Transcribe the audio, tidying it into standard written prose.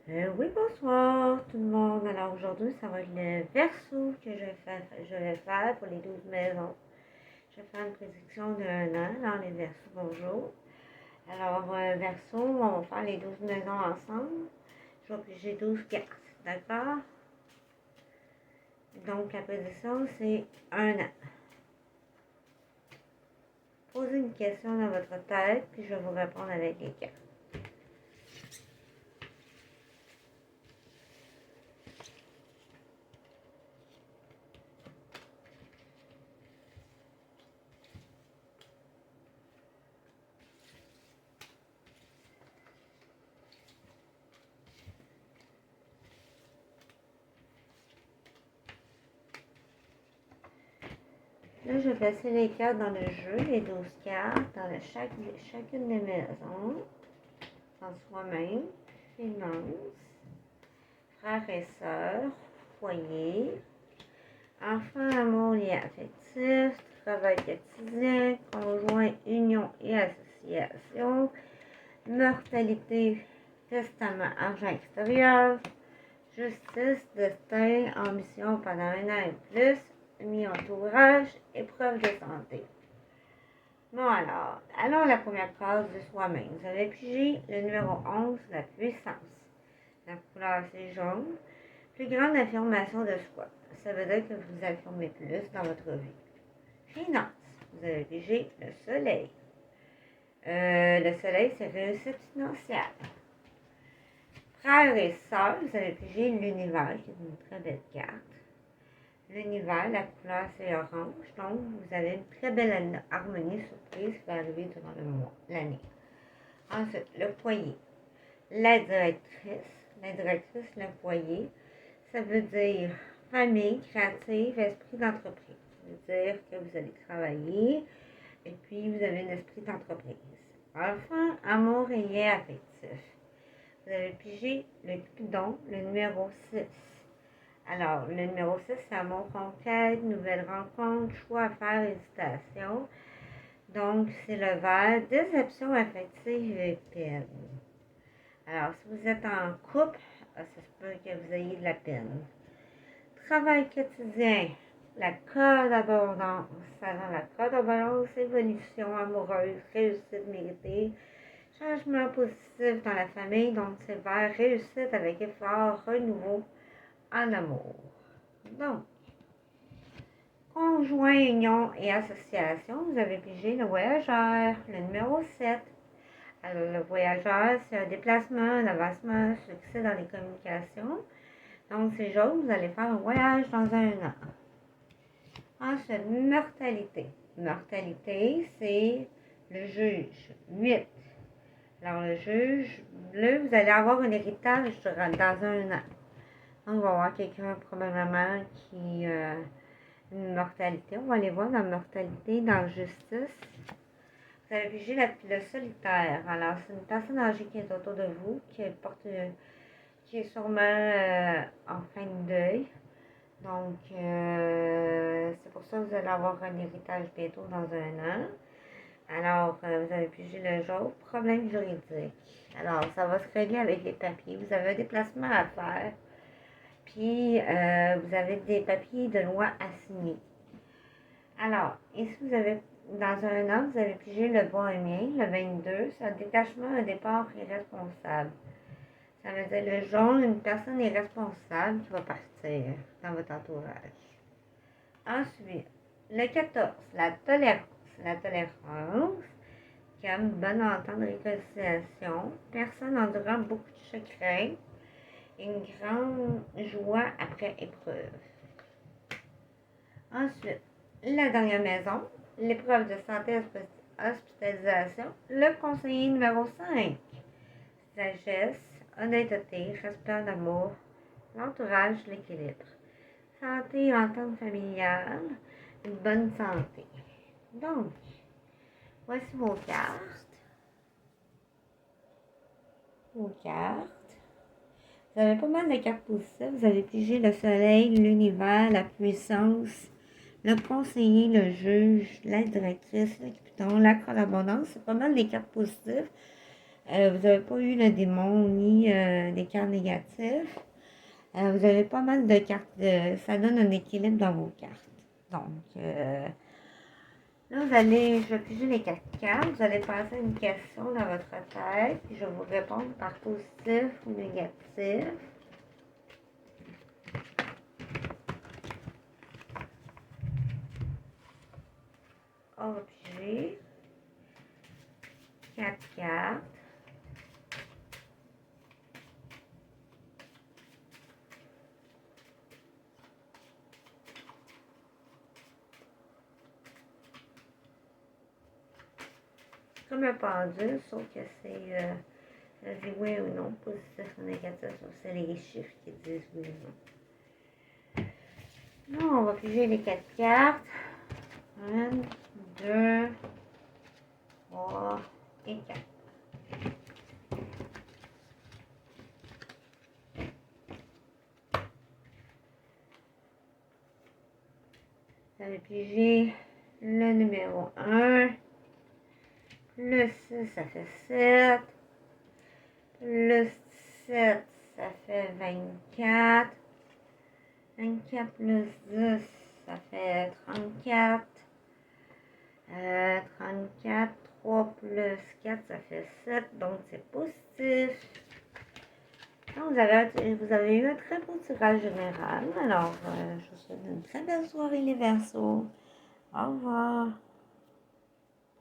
Oui, bonsoir tout le monde. Alors aujourd'hui, ça va être le verso que je vais faire pour les 12 maisons. Je vais faire une prédiction d'un an dans les versos. Bonjour. Alors, verso, on va faire les 12 maisons ensemble. Je vais piger 12 cartes. D'accord? Donc, la prédiction, c'est un an. Posez une question dans votre tête, puis je vais vous répondre avec les cartes. Là, je vais placer les cartes dans le jeu, les 12 cartes, dans chacune des maisons, en soi-même, finances, frères et sœurs, foyer, enfants, amour et affectif, travail quotidien, conjoint, union et association, mortalité, testament, argent extérieur, justice, destin, ambition pendant un an et plus, mi-entourage, épreuve de santé. Bon alors, allons à la première case de soi-même. Vous avez pigé le numéro 11, la puissance. La couleur c'est jaune. Plus grande affirmation de soi. Ça veut dire que vous affirmez plus dans votre vie. Finance. Vous avez pigé le soleil. Le soleil, c'est réussite financière. Frères et sœurs, vous avez pigé l'univers, qui est une très belle carte. L'univers, la couleur c'est orange, donc vous avez une très belle harmonie surprise qui va arriver durant l'année. Ensuite, le foyer. La directrice, le foyer, ça veut dire famille, créative, esprit d'entreprise. Ça veut dire que vous allez travailler et puis vous avez un esprit d'entreprise. Enfin, amour et lien affectif. Vous avez pigé le cupidon, le numéro 6. Alors, le numéro 6, c'est amour, conquête, nouvelle rencontre, choix, affaires, hésitation. Donc, c'est le vert, déception affective et peine. Alors, si vous êtes en couple, ça se peut que vous ayez de la peine. Travail quotidien, la corde abondance. Alors, la corde abondance, évolution amoureuse, réussite méritée, changement positif dans la famille, donc c'est vers réussite avec effort, renouveau en amour. Donc, conjoint, union et association, vous avez pigé le voyageur, le numéro 7. Alors, le voyageur, c'est un déplacement, un avancement, un succès dans les communications. Donc, c'est jaune, vous allez faire un voyage dans un an. Ensuite, mortalité. Mortalité, c'est le juge, 8. Alors, le juge, bleu, vous allez avoir un héritage dans un an. Donc, on va avoir quelqu'un probablement qui une mortalité. On va aller voir la mortalité dans justice. Vous avez pigé le solitaire. Alors, c'est une personne âgée qui est autour de vous, qui est sûrement en fin de deuil. Donc, c'est pour ça que vous allez avoir un héritage bientôt dans un an. Alors, vous avez pigé le jaune, problème juridique. Alors, ça va se régler avec les papiers. Vous avez un déplacement à faire. Puis, vous avez des papiers de loi à signer. Alors, ici, vous avez, dans un an, vous avez pigé le bohémien, le 22, c'est un détachement, un départ irresponsable. Ça veut dire le jaune, une personne irresponsable qui va partir dans votre entourage. Ensuite, le 14, la tolérance. La tolérance, qui a une bonne entente de réconciliation, personne endurant beaucoup de chagrin, une grande joie après épreuve. Ensuite, la dernière maison, l'épreuve de santé hospitalisation, le conseiller numéro 5. Sagesse, honnêteté, respect d'amour, l'entourage, l'équilibre. Santé, entente familiale, une bonne santé. Donc, voici vos cartes. Vos cartes. Vous avez pas mal de cartes positives. Vous avez pigé le soleil, l'univers, la puissance, le conseiller, le juge, la directrice, le capitaine, la corde abondance. C'est pas mal des cartes positives. Vous n'avez pas eu le démon ni des cartes négatives. Vous avez pas mal de cartes. Ça donne un équilibre dans vos cartes. Donc, là, je vais piger les 4 cartes. Vous allez passer une question dans votre tête. Puis je vais vous répondre par positif ou négatif. On va piger 4 cartes. Comme un pendule, sauf que c'est ça dit oui ou non, positif ou négatif, c'est les chiffres qui disent oui ou non. Là, on va piger les 4 cartes. 1, 2, 3 et 4. Vous allez piger le numéro 1. Le 6, ça fait 7. Le 7, ça fait 24. 24 plus 10, ça fait 34. 34, 3 plus 4, ça fait 7. Donc, c'est positif. Donc, vous avez eu un très beau tirage général. Alors, je vous souhaite une très belle soirée, les Verseaux. Au revoir.